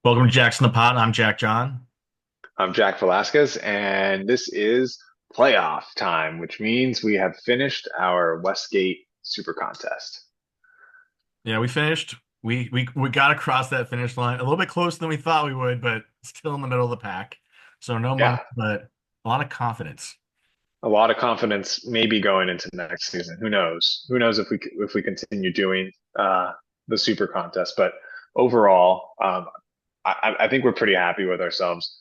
Welcome to Jackson the Pot. I'm Jack John. I'm Jack Velasquez, and this is playoff time, which means we have finished our Westgate Super Contest. Yeah, we finished. We got across that finish line a little bit closer than we thought we would, but still in the middle of the pack. So no money, Yeah, but a lot of confidence. a lot of confidence maybe going into next season. Who knows? Who knows if we continue doing the Super Contest? But overall, I think we're pretty happy with ourselves.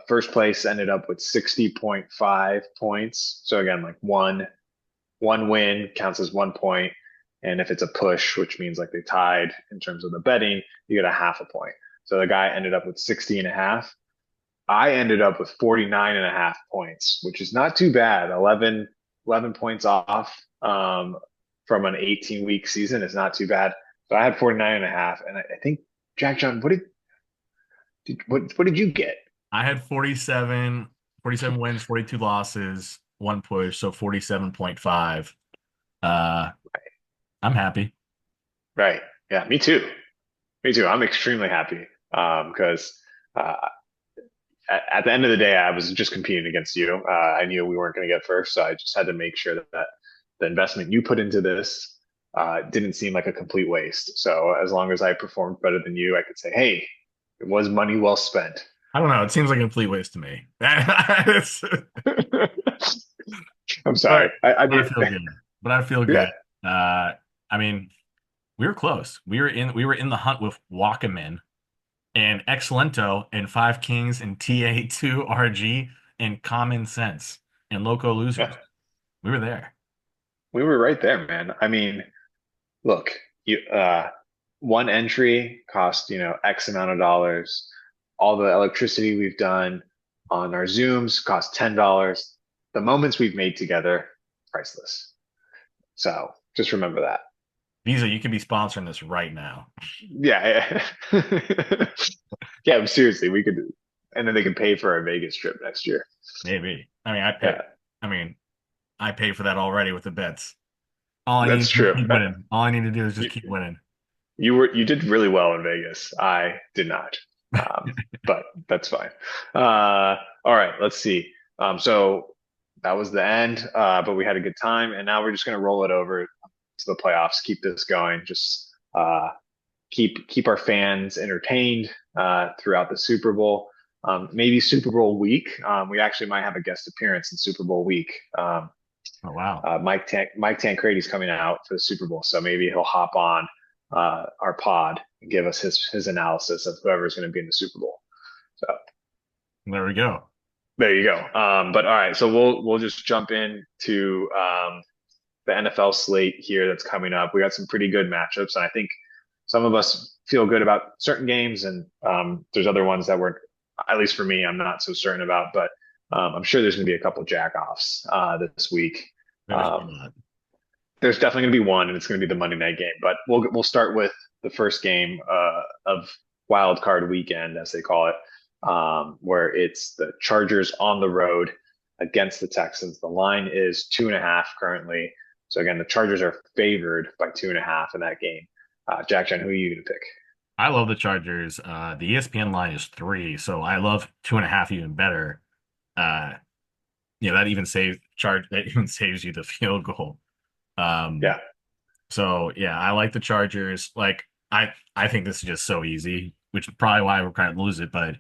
First place ended up with 60.5 points. So again, like one win counts as 1 point. And if it's a push, which means like they tied in terms of the betting, you get a half a point. So the guy ended up with 60 and a half. I ended up with 49 and a half points, which is not too bad. 11 points off from an 18-week season is not too bad. So I had 49 and a half. And I think, Jack John, what did you get? I had 47 wins, 42 losses, one push, so 47.5. Uh, I'm happy. Right. Yeah, me too. Me too. I'm extremely happy because at the end of the day, I was just competing against you. I knew we weren't going to get first, so I just had to make sure that the investment you put into this didn't seem like a complete waste. So as long as I performed better than you, I could say, hey, it was money well spent. I don't know. It seems like a complete waste to me. It's- I'm but sorry. I but I mean, feel good. But I feel yeah, good. I mean, we were close. We were in the hunt with Wakamin and Excellento and Five Kings and TA2 RG and Common Sense and Loco yeah, Losers. We were there. we were right there, man. I mean, look, you one entry cost, X amount of dollars. All the electricity we've done on our Zooms cost $10. The moments we've made together, priceless. So just remember that. Visa, you could be sponsoring this right now. Yeah. Yeah, seriously, we could, and then they can pay for our Vegas trip next year. Maybe. I mean, I pay. Yeah, I mean, I pay for that already with the bets. All I need that's to do is true. keep winning. All I need to do is just You, keep winning. you did really well in Vegas. I did not, but that's fine. All right, let's see. So that was the end, but we had a good time, and now we're just going to roll it over to the playoffs. Keep this going. Just keep our fans entertained throughout the Super Bowl. Maybe Super Bowl week. We actually might have a guest appearance in Super Bowl week. Oh wow. Mike Tancredi's coming out for the Super Bowl, so maybe he'll hop on our pod and give us his analysis of whoever's going to be in the Super Bowl. So There we go. there you go. But all right, so we'll just jump into the NFL slate here that's coming up. We got some pretty good matchups, and I think some of us feel good about certain games, and there's other ones that we're, at least for me, I'm not so certain about. But I'm sure there's going to be a couple jackoffs this week. There's a Um, lot. there's definitely going to be one, and it's going to be the Monday night game. But we'll start with the first game of Wildcard Weekend, as they call it, where it's the Chargers on the road against the Texans. The line is 2.5 currently. So again, the Chargers are favored by 2.5 in that game. Jack Jen, who are you going to pick? I love the Chargers. The ESPN line is 3, so I love 2.5 even better. Uh, that even saves you the field goal. Um, Yeah, so yeah, I like the Chargers. Like I think this is just so easy, which is probably why we're kind of lose it, but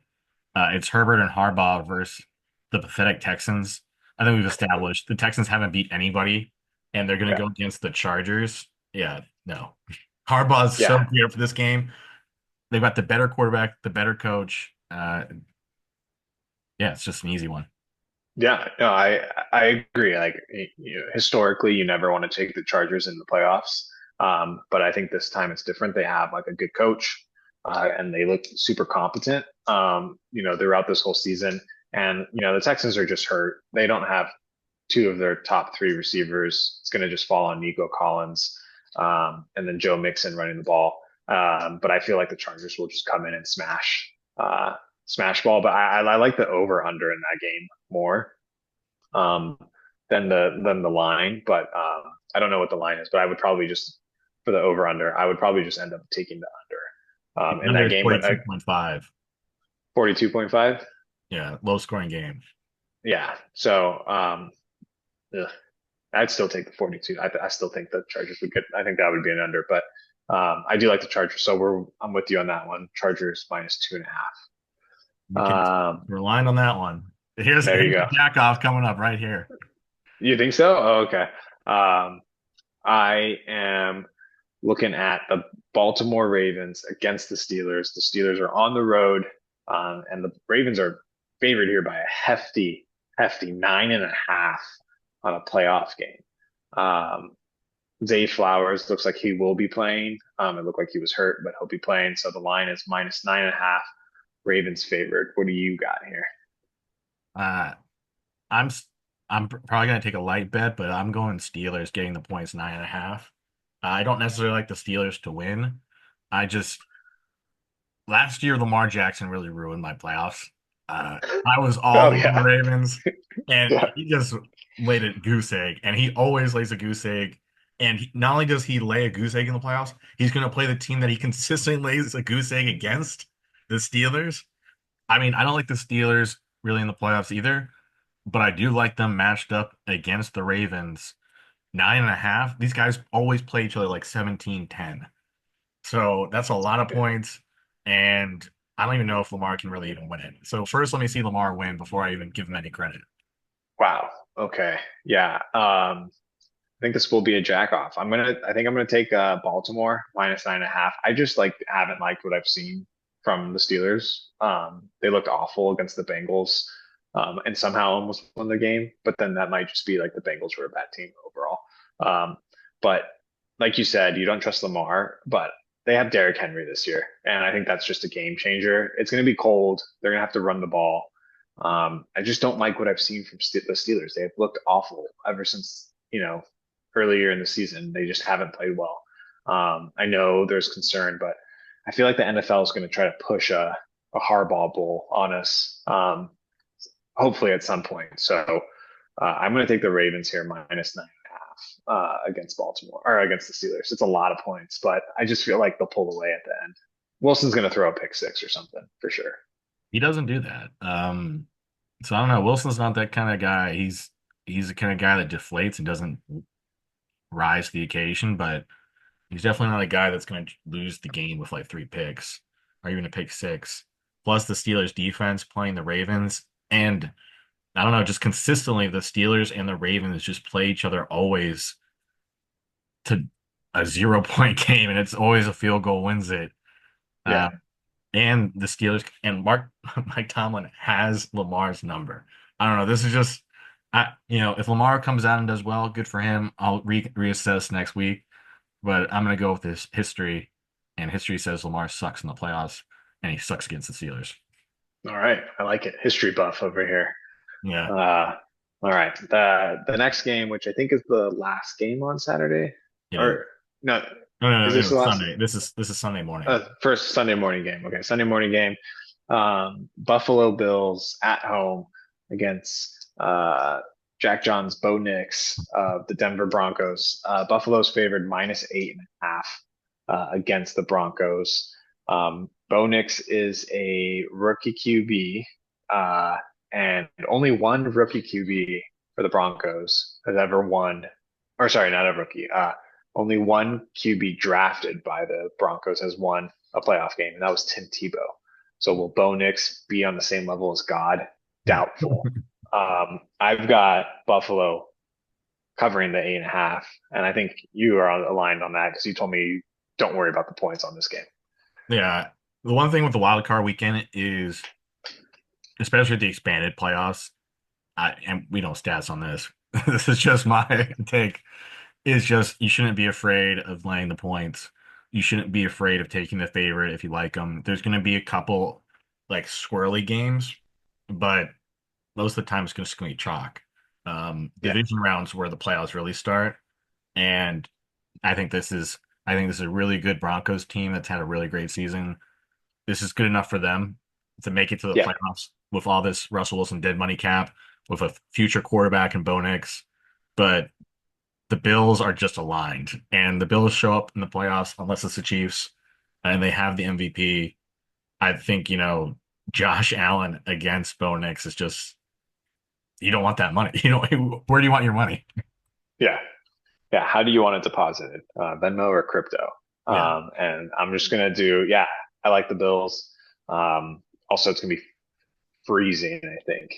it's Herbert and Harbaugh versus the pathetic Texans. I think we've established the Texans haven't beat anybody, and they're going to yeah, go against the Chargers. Yeah, no. Harbaugh's so yeah, geared for this game. They've got the better quarterback, the better coach. Yeah, it's just an easy one. yeah. No, I agree. Like historically, you never want to take the Chargers in the playoffs, but I think this time it's different. They have like a good coach, and they look super competent. Throughout this whole season, and the Texans are just hurt. They don't have two of their top three receivers. It's going to just fall on Nico Collins, and then Joe Mixon running the ball. But I feel like the Chargers will just come in and smash ball. But I like the over under in that game more um, than the line. But I don't know what the line is. But I would probably just for the over under. I would probably just end up taking the under The in that under is game. But 42.5. 42.5. Yeah, low scoring game. Yeah. So, ugh, I'd still take the 42. I still think the Chargers would get, I think that would be an under, but I do like the Chargers. So I'm with you on that one. Chargers minus 2.5. We can rely on that one. There you Here's go. the jack off coming up right here. You think so? Oh, okay. Um, I am looking at the Baltimore Ravens against the Steelers. The Steelers are on the road, and the Ravens are favored here by a hefty 9.5 on a playoff game. Um, Zay Flowers looks like he will be playing. It looked like he was hurt, but he'll be playing. So the line is minus 9.5. Ravens favored. What do you got here? Uh, I'm s- I'm probably gonna take a light bet, but I'm going Steelers getting the points 9.5. I don't necessarily like the Steelers to win. I just last year Lamar Jackson really ruined my playoffs. I was Oh all on the yeah, Ravens, and yeah, he just laid a goose egg, and he always lays a goose egg. And not only does he lay a goose egg in the playoffs, he's going to play the team that he consistently lays a goose egg against, the Steelers. I mean, I don't like the Steelers really in the playoffs either, but I do like them matched up against the Ravens. 9.5. These guys always play each other like 17-10. So that's a lot of points. And I don't even know if Lamar can really even win it. So first, let me see Lamar win before I even give him any credit. wow. Okay, yeah. I think this will be a jack off. I think I'm gonna take Baltimore minus 9.5. I just like haven't liked what I've seen from the Steelers. They looked awful against the Bengals, and somehow almost won the game. But then that might just be like the Bengals were a bad team overall. But like you said, you don't trust Lamar, but they have Derrick Henry this year, and I think that's just a game changer. It's gonna be cold. They're gonna have to run the ball. I just don't like what I've seen from the Steelers. They have looked awful ever since, earlier in the season. They just haven't played well. I know there's concern, but I feel like the NFL is going to try to push a hardball bowl on us, hopefully at some point. So I'm going to take the Ravens here minus 9.5 against Baltimore or against the Steelers. It's a lot of points, but I just feel like they'll pull away at the end. Wilson's going to throw a pick six or something for sure. He doesn't do that. So I don't know. Wilson's not that kind of guy. He's the kind of guy that deflates and doesn't rise to the occasion, but he's definitely not a guy that's going to lose the game with like three picks or even a pick six. Plus the Steelers defense playing the Ravens. And I don't know, just consistently the Steelers and the Ravens just play each other always to a 0 point game, and it's always a field goal wins it. Yeah. Uh, and the Steelers and Mike Tomlin has Lamar's number. I don't know. This is just, if Lamar comes out and does well, good for him. I'll reassess next week, but I'm gonna go with this history, and history says Lamar sucks in the playoffs, and he sucks against the Steelers. All right. I like it. History buff over here. Yeah, Uh, all right. The next game, which I think is the last game on Saturday, it is. or no, No, no, is no, this no, the last? Sunday. This is Sunday morning. First Sunday morning game. Okay, Sunday morning game. Buffalo Bills at home against Jack John's Bo Nix of the Denver Broncos. Buffalo's favored minus 8.5 against the Broncos. Bo Nix is a rookie QB, uh, and only one rookie QB for the Broncos has ever won, or sorry, not a rookie. Only one QB drafted by the Broncos has won a playoff game, and that was Tim Tebow. So will Bo Nix be on the same level as God? Doubtful. I've got Buffalo covering the 8.5, and I think you are aligned on that because you told me don't worry about the points on this game. Yeah, the one thing with the wild card weekend is, especially with the expanded playoffs, and we don't stats on this. This is just my take. Is just you shouldn't be afraid of laying the points. You shouldn't be afraid of taking the favorite if you like them. There's going to be a couple like squirrely games, but most of the time it's just going to be chalk. Yeah, Division rounds where the playoffs really start, and I think this is I think this is a really good Broncos team that's had a really great season. This is good enough for them to make it to the yeah, playoffs with all this Russell Wilson dead money cap, with a future quarterback in Bo Nix. But the Bills are just aligned, and the Bills show up in the playoffs unless it's the Chiefs and they have the MVP. I think, Josh Allen against Bo Nix is just you don't want that money. You know, where do you want your money? Yeah. Yeah. How do you want it deposited? Venmo or crypto? Yeah. And I'm just gonna do, yeah, I like the Bills. Also it's gonna be freezing, I think,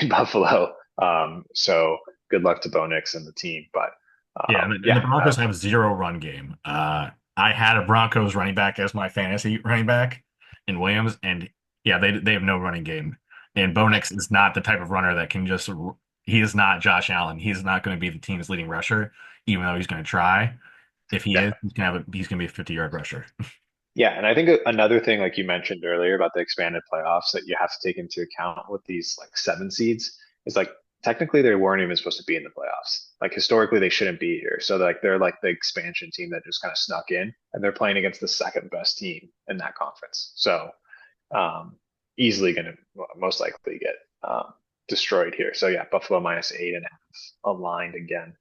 in Buffalo. So good luck to Bo Nix and the team. But Yeah, and the yeah, Broncos have zero run game. I had a Broncos running back as my fantasy running back in Williams, and yeah, they have no running game. And Bo Nix is not the type of runner that can just. He is not Josh Allen. He's not going to be the team's leading rusher, even though he's going to try. If he yeah, is, he's going to be a 50-yard rusher. yeah. And I think another thing, like you mentioned earlier about the expanded playoffs that you have to take into account with these like seven seeds is like technically they weren't even supposed to be in the playoffs. Like historically they shouldn't be here. So like they're like the expansion team that just kind of snuck in and they're playing against the second best team in that conference. So um, easily going to most likely get destroyed here. So yeah, Buffalo minus 8.5 aligned again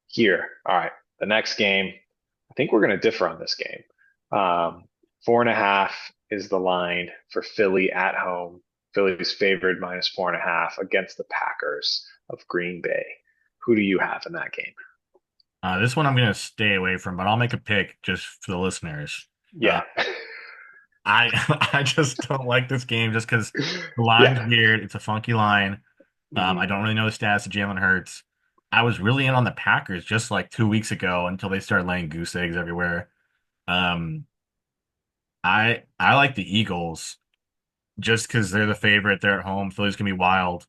here. All right, the next game. I think we're going to differ on this game. 4.5 is the line for Philly at home. Philly's favored minus 4.5 against the Packers of Green Bay. Who do you have in that game? This one I'm going to stay away from, but I'll make a pick just for the listeners. Uh, Yeah. I I just don't like this game just because the line's Yeah. weird. It's a funky line. I Mhm. don't really know the stats of Jalen Hurts. I was really in on the Packers just like 2 weeks ago until they started laying goose eggs everywhere. Um, I like the Eagles just because they're the favorite. They're at home. Philly's gonna be wild,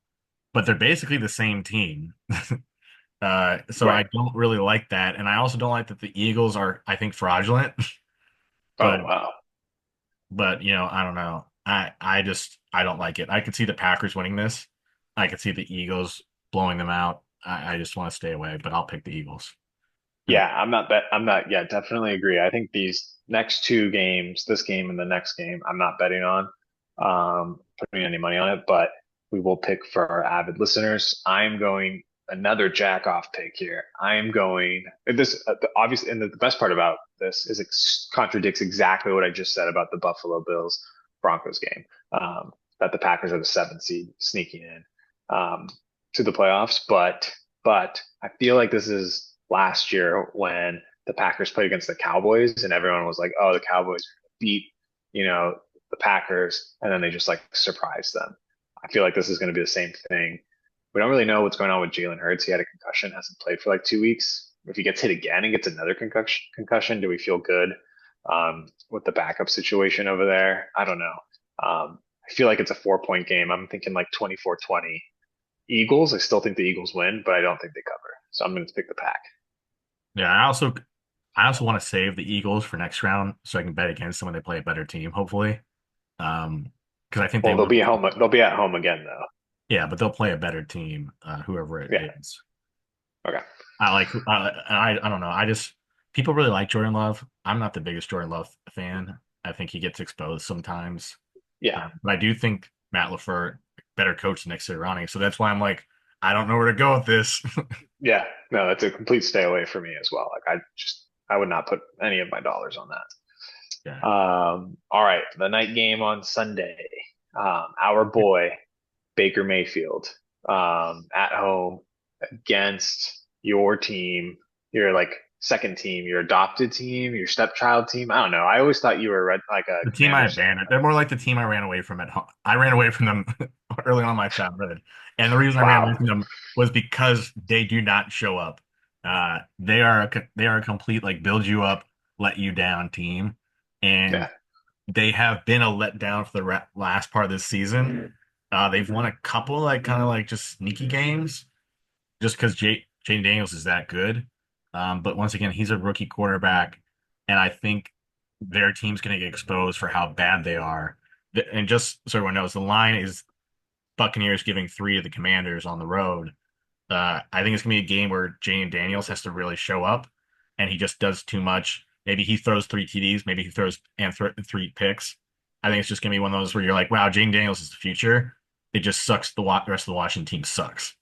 but they're basically the same team. So I Right. don't really like that, and I also don't like that the Eagles are, I think, fraudulent. Oh, But wow. I don't know. I don't like it. I could see the Packers winning this. I could see the Eagles blowing them out. I just want to stay away, but I'll pick the Eagles. And Yeah, I'm not, yeah, definitely agree. I think these next two games, this game and the next game, I'm not betting on, putting any money on it, but we will pick for our avid listeners. I'm going another jack off pick here. I am going this obviously, and the best part about this is it contradicts exactly what I just said about the Buffalo Bills Broncos game. That the Packers are the seventh seed sneaking in to the playoffs, but I feel like this is last year when the Packers played against the Cowboys and everyone was like, "Oh, the Cowboys beat, you know, the Packers," and then they just like surprised them. I feel like this is going to be the same thing. We don't really know what's going on with Jalen Hurts. He had a concussion, hasn't played for like 2 weeks. If he gets hit again and gets another concussion, do we feel good with the backup situation over there? I don't know. I feel like it's a 4 point game. I'm thinking like 24-20 Eagles. I still think the Eagles win, but I don't think they cover. So I'm going to pick the pack. yeah, I also want to save the Eagles for next round so I can bet against them when they play a better team, hopefully. Because I think they Well, they'll will. be at home. They'll be at home again, though. Yeah, but they'll play a better team, whoever it Yeah. is. Okay. I don't know. I just people really like Jordan Love. I'm not the biggest Jordan Love fan. I think he gets exposed sometimes. Yeah. But I do think Matt LaFleur better coach than Nick Sirianni. So that's why I'm like, I don't know where to go with this. Yeah. No, that's a complete stay away for me as well. Like I would not put any of my dollars on that. Yeah. All right. The night game on Sunday. Our boy Baker Mayfield, at home against your team, your like second team, your adopted team, your stepchild team. I don't know. I always thought you were like a The team I Commanders fan. abandoned. They're more like the team I ran away from at home. I ran away from them early on in my childhood. And the reason I ran away Wow. from them was because they do not show up. They are a complete like build you up, let you down team. And Yeah. they have been a letdown for the last part of this season. They've won a couple like kind of like just sneaky games just because Jane Daniels is that good. But once again, he's a rookie quarterback, and I think their team's going to get exposed for how bad they are. And just so everyone knows, the line is Buccaneers giving 3 to the Commanders on the road. I think it's going to be a game where Jane Daniels has to really show up, and he just does too much. Maybe he throws 3 TDs, maybe he throws 3 picks. I think it's just going to be one of those where you're like, wow, Jane Daniels is the future. It just sucks. The rest of the Washington team sucks.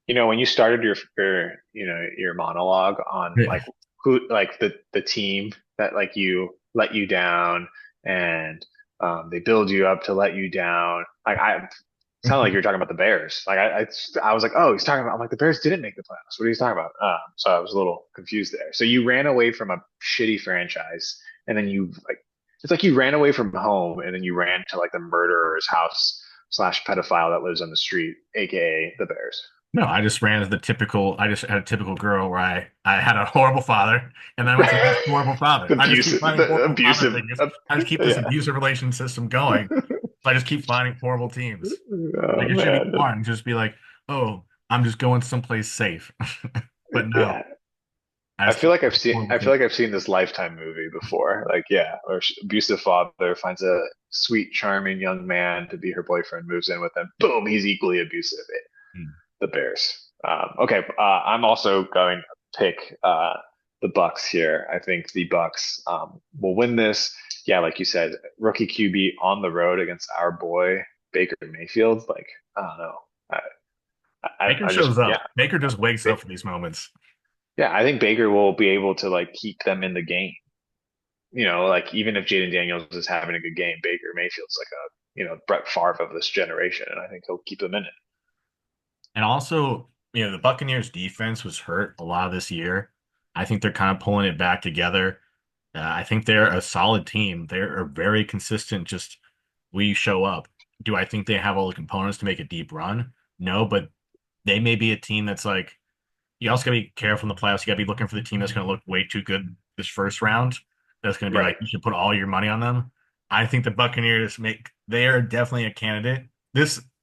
When you started your monologue on Yeah. like who like the team that like you let you down and They build you up to let you down. Like I sounded like you were talking about the Bears. Like I was like, oh, he's talking about. I'm like the Bears didn't make the playoffs. What are you talking about? So I was a little confused there. So you ran away from a shitty franchise, and then you like it's like you ran away from home, and then you ran to like the murderer's house slash pedophile that lives on the street, aka the Bears. No, I just ran as the typical. I just had a typical girl where I had a horrible father, and then I went to the next horrible father. I just keep finding The horrible father abusive, figures. I just keep this yeah. abusive relation system going. So I just keep finding horrible teams. Oh Like it should be man, fun. Just be like, oh, I'm just going someplace safe. But no, yeah. I just keep finding horrible I feel teams. like I've seen this Lifetime movie before. Like, yeah, where abusive father finds a sweet, charming young man to be her boyfriend, moves in with him. Boom, he's equally abusive. Hmm. The Bears. Okay, I'm also going to pick the Bucks here. I think the Bucks will win this. Yeah, like you said, rookie QB on the road against our boy Baker Mayfield. Like, I don't know. I, Baker I just, shows yeah, up. Baker just wakes up for these moments. yeah. I think Baker will be able to like keep them in the game. Like even if Jaden Daniels is having a good game, Baker Mayfield's like a Brett Favre of this generation, and I think he'll keep them in it. And also, the Buccaneers defense was hurt a lot of this year. I think they're kind of pulling it back together. I think they're a solid team. They're a very consistent, just we show up. Do I think they have all the components to make a deep run? No, but they may be a team that's like, you also gotta be careful in the playoffs. You gotta be looking for the team that's gonna look way too good this first round. That's gonna be Right. like, you should put all your money on them. I think the Buccaneers they are definitely a candidate.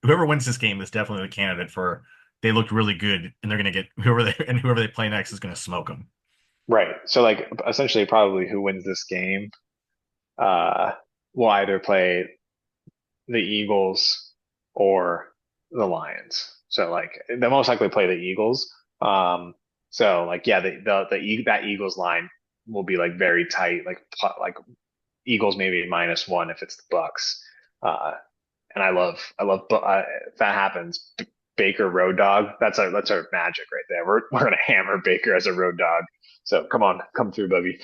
Whoever wins this game is definitely the candidate for they looked really good and they're gonna get whoever they play next is gonna smoke them. Right. So like essentially probably who wins this game uh will either play the Eagles or the Lions. So like they most likely play the Eagles. So like yeah, that Eagles line will be like very tight, like Eagles maybe -1 if it's the Bucks. Uh and if that happens, Baker road dog. That's our magic right there. We're gonna hammer Baker as a road dog. So come on, come through, Bubby.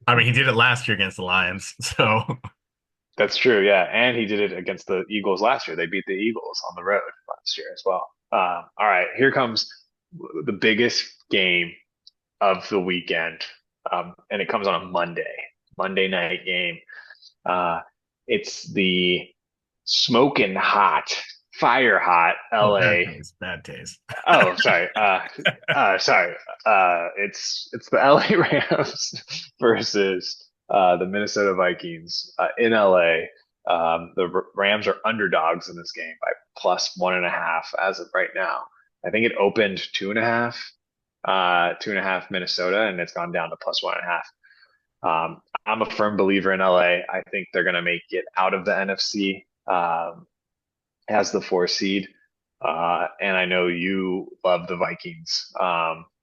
I mean, he did it last year against the Lions, so That's true, yeah. And he did it against the Eagles last year. They beat the Eagles on the road last year as well. All right, here comes the biggest game of the weekend, and it comes on a Monday night game. Uh, it's the smoking hot, fire hot oh, bad LA. taste, bad taste. Oh, sorry. Sorry. It's the LA Rams versus the Minnesota Vikings in LA. The Rams are underdogs in this game by +1.5 as of right now. I think it opened 2.5, 2.5 Minnesota, and it's gone down to +1.5. I'm a firm believer in LA. I think they're going to make it out of the NFC as the 4 seed. And I know you love the Vikings.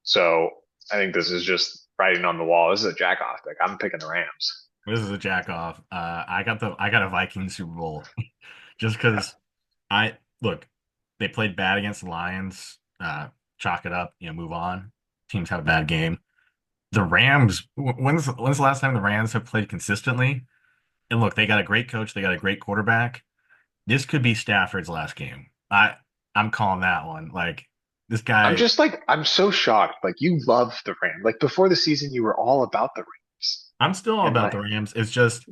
So I think this is just writing on the wall. This is a jack off pick. I'm picking the Rams. This is a jack off. I got a Vikings Super Bowl just because I look, they played bad against the Lions. Chalk it up, move on. Teams have a bad game. The Rams, when's the last time the Rams have played consistently? And look, they got a great coach, they got a great quarterback. This could be Stafford's last game. I'm calling that one. Like this I'm guy, just like, I'm so shocked. Like you love the Rams. Like before the season, you were all about the Rams. I'm still all And about like, the Rams. It's just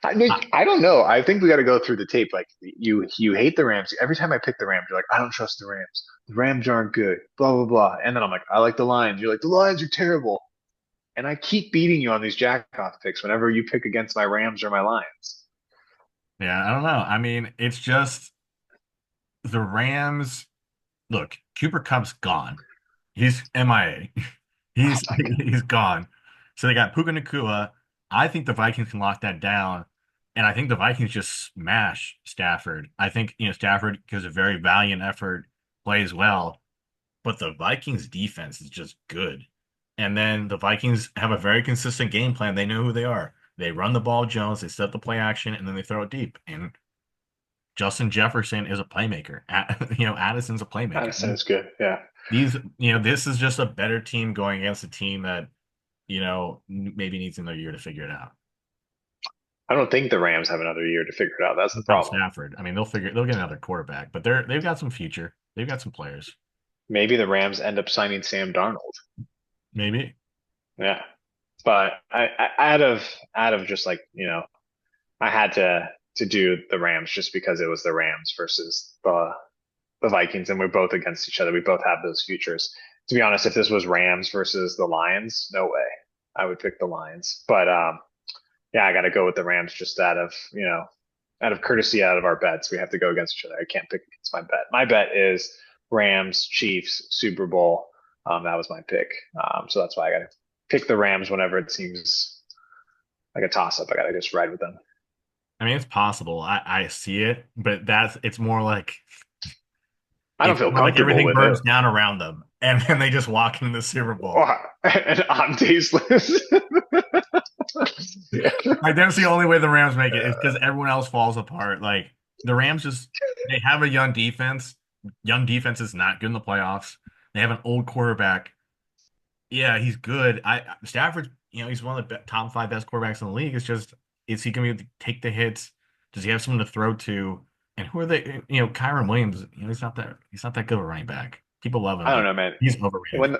I mean, I, I don't know. I think we got to go through the tape. Like you hate the Rams. Every time I pick the Rams, you're like, I don't trust the Rams. The Rams aren't good. Blah blah blah. And then I'm like, I like the Lions. You're like, the Lions are terrible. And I keep beating you on these jackoff picks whenever you pick against my Rams or my Lions. yeah, I don't know. I mean, it's just the Rams. Look, Cooper Cup's gone. He's MIA. Oh He's my he's gone. So they got Puka Nacua. I think the Vikings can lock that down. And I think the Vikings just smash Stafford. I think, Stafford gives a very valiant effort, plays well, but the Vikings defense is just good. And then the Vikings have a very consistent game plan. They know who they are. They run the ball, Jones, they set the play action, and then they throw it deep. And Justin Jefferson is a playmaker. Addison's a God. playmaker. That sounds good. Yeah. This is just a better team going against a team that, maybe needs another year to figure it out. I don't think the Rams have another year to figure it out. That's the Without problem. Stafford. I mean, they'll get another quarterback, but they've got some future. They've got some players. Maybe the Rams end up signing Sam Darnold. Maybe. Yeah, but out of just like I had to do the Rams just because it was the Rams versus the Vikings, and we're both against each other. We both have those futures. To be honest, if this was Rams versus the Lions, no way. I would pick the Lions. But yeah, I got to go with the Rams just out of courtesy out of our bets. We have to go against each other. I can't pick against my bet. My bet is Rams, Chiefs, Super Bowl. That was my pick. So that's why I got to pick the Rams whenever it seems like a toss up. I got to just ride with them. I mean, it's possible. I see it, but it's more like I don't feel comfortable everything with it. burns down around them, and then they just walk into the Super Bowl. Oh, and on Day's list. Like that's the only way the Rams make it is because everyone else falls apart. Like the Rams just they have a young defense. Young defense is not good in the playoffs. They have an old quarterback. Yeah, he's good. Stafford's he's one of the top five best quarterbacks in the league. It's just is he going to be able to take the hits? Does he have someone to throw to? And who are they? Kyron Williams. He's not that good of a running back. People love him, I don't but know, man. he's overrated.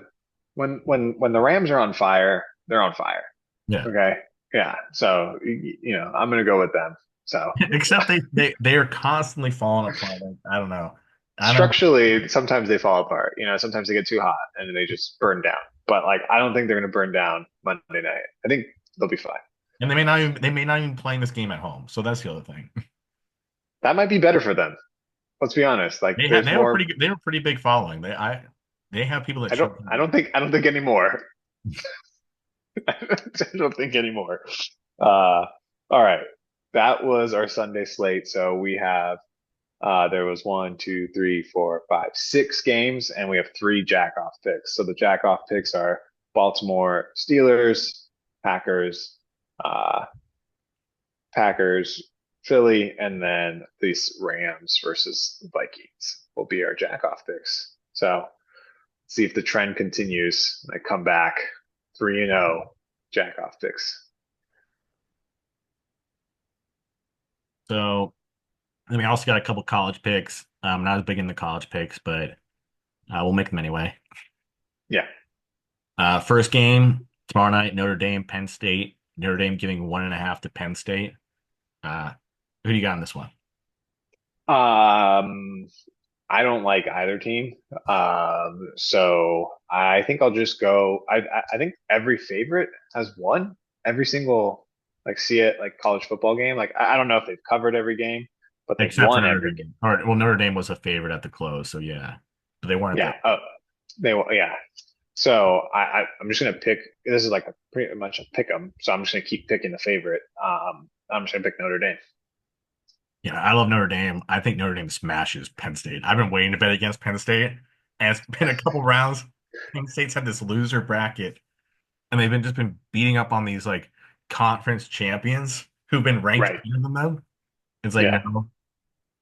When when the Rams are on fire, they're on fire. Yeah. Okay. Yeah. So I'm gonna go with them. So Except they are constantly falling apart. Like, I don't know. I don't. structurally, sometimes they fall apart. Sometimes they get too hot and they just burn down. But like, I don't think they're gonna burn down Monday night. I think they'll be fine. And they may not even play this game at home. So that's the other thing. That might be better for them. Let's be honest. Like, They there's have a more. they have a pretty big following. They have people that I don't. show. I don't think anymore. I don't think anymore. All right. That was our Sunday slate. So we have there was one, two, three, four, five, six games, and we have three jack-off picks. So the jack-off picks are Baltimore Steelers, Packers, uh, Packers, Philly, and then these Rams versus Vikings will be our jack-off picks. So see if the trend continues. I come back 3-0 jack-off picks. So I mean, I also got a couple college picks. Not as big in the college picks, but we'll make them anyway. Yeah. First game tomorrow night, Notre Dame, Penn State. Notre Dame giving 1.5 to Penn State. Uh, who do you got in this one? Um, I don't like either team. So I think I'll just go. I think every favorite has won every single like see it like college football game. Like I don't know if they've covered every game, but they've Except for won Notre every game. Dame. Well, Notre Dame was a favorite at the close, so yeah, but they weren't Yeah. there. Yeah. So I'm just gonna pick. This is like a pretty much a pick 'em. So I'm just gonna keep picking the favorite. I'm just gonna pick Notre Dame. Yeah, I love Notre Dame. I think Notre Dame smashes Penn State. I've been waiting to bet against Penn State, and it's been a couple rounds. Penn State's had this loser bracket, and they've been just been beating up on these like conference champions who've been ranked Right. better than them. It's like Yeah. no.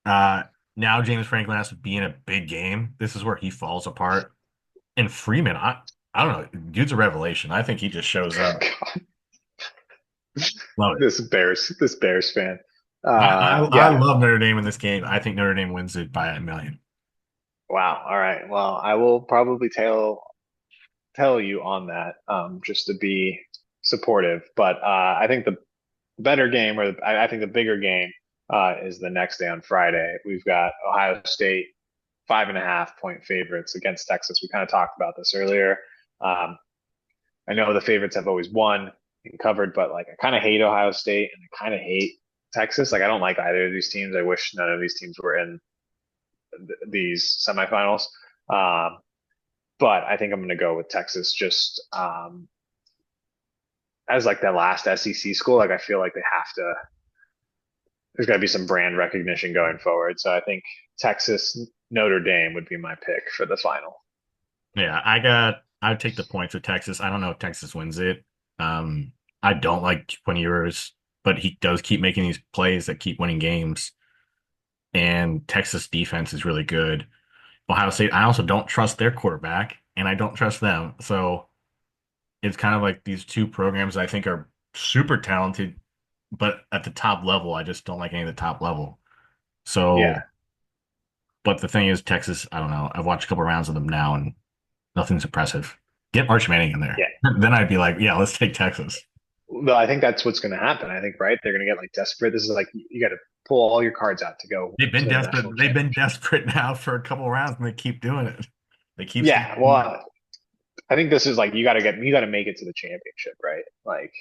Uh, now James Franklin has to be in a big game. This is where he falls apart. And Freeman, I don't know, dude's a revelation. I think he just shows up. God, Love it. this Bears fan. I Yeah. love Notre Dame in this game. I think Notre Dame wins it by a million. Wow. All right. Well, I will probably tell you on that, just to be supportive. But I think the better game, or I think the bigger game, is the next day on Friday. We've got Ohio State 5.5 point favorites against Texas. We kind of talked about this earlier. Um, I know the favorites have always won and covered, but like I kind of hate Ohio State and I kind of hate Texas. Like I don't like either of these teams. I wish none of these teams were in these semifinals. Um, but I think I'm going to go with Texas just as like the last SEC school. Like I feel like they have to. There's got to be some brand recognition going forward. So I think Texas Notre Dame would be my pick for the final. Yeah, I'd take the points with Texas. I don't know if Texas wins it. Um, I don't like 20 Ewers, but he does keep making these plays that keep winning games. And Texas defense is really good. Ohio State, I also don't trust their quarterback, and I don't trust them. So it's kind of like these two programs I think are super talented, but at the top level, I just don't like any of the top level. Yeah. So, but the thing is, Texas, I don't know. I've watched a couple rounds of them now, and nothing's impressive. Get Arch Manning in there, Yeah. then I'd be like, yeah, let's take Texas. Well, I think that's what's going to happen. I think, right? They're going to get like desperate. This is like you got to pull all your cards out to go They've been to the desperate. national They've been championship. desperate now for a couple rounds, and they keep doing it. They keep Yeah. sticking. Well, I think this is like you got to make it to the championship, right? Like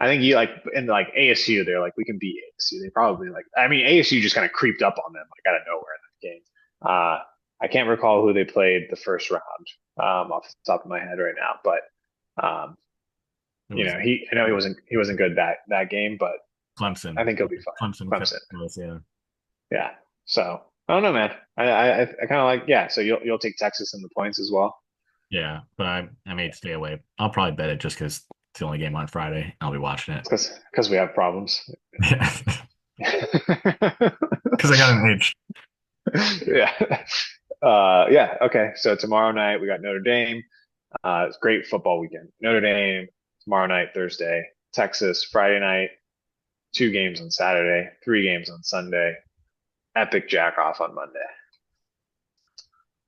I think you like in like ASU, they're like we can beat ASU. They probably like I mean ASU just kind of creeped up on them like out of nowhere in that game. I can't recall who they played the first round off the top of my head right now, but um, It was I know he wasn't good that game, but I Clemson. think he'll be fine. Clemson kept Clemson, it close, yeah. yeah. So I don't know, man. I kind of like yeah. So you'll take Texas in the points as well. Yeah, but I may stay away. I'll probably bet it just because it's the only game on Friday. I'll be watching it. It's because we have problems. Yeah, because I got an H. Yeah. Yeah. Okay. So tomorrow night we got Notre Dame. It's a great football weekend. Notre Dame tomorrow night, Thursday. Texas Friday night. 2 games on Saturday. 3 games on Sunday. Epic jack off on Monday.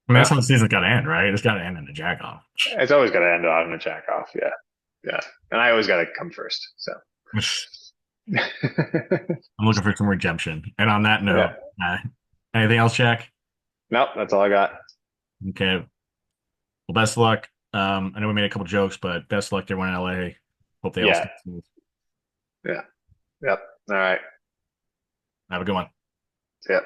I mean, that's Yeah. how the season's got to end, right? It's got to end in a jack off. It's always got to end on a jack off. Yeah. Yeah. And I always got to come first. So. I'm looking for some redemption. And on that Yeah. note, anything else, Jack? Nope. That's all I got. Okay. Well, best of luck. I know we made a couple jokes, but best of luck to everyone in LA. Hope they all Yeah. stay smooth. Yeah. Yep. All right. Have a good one. Yeah.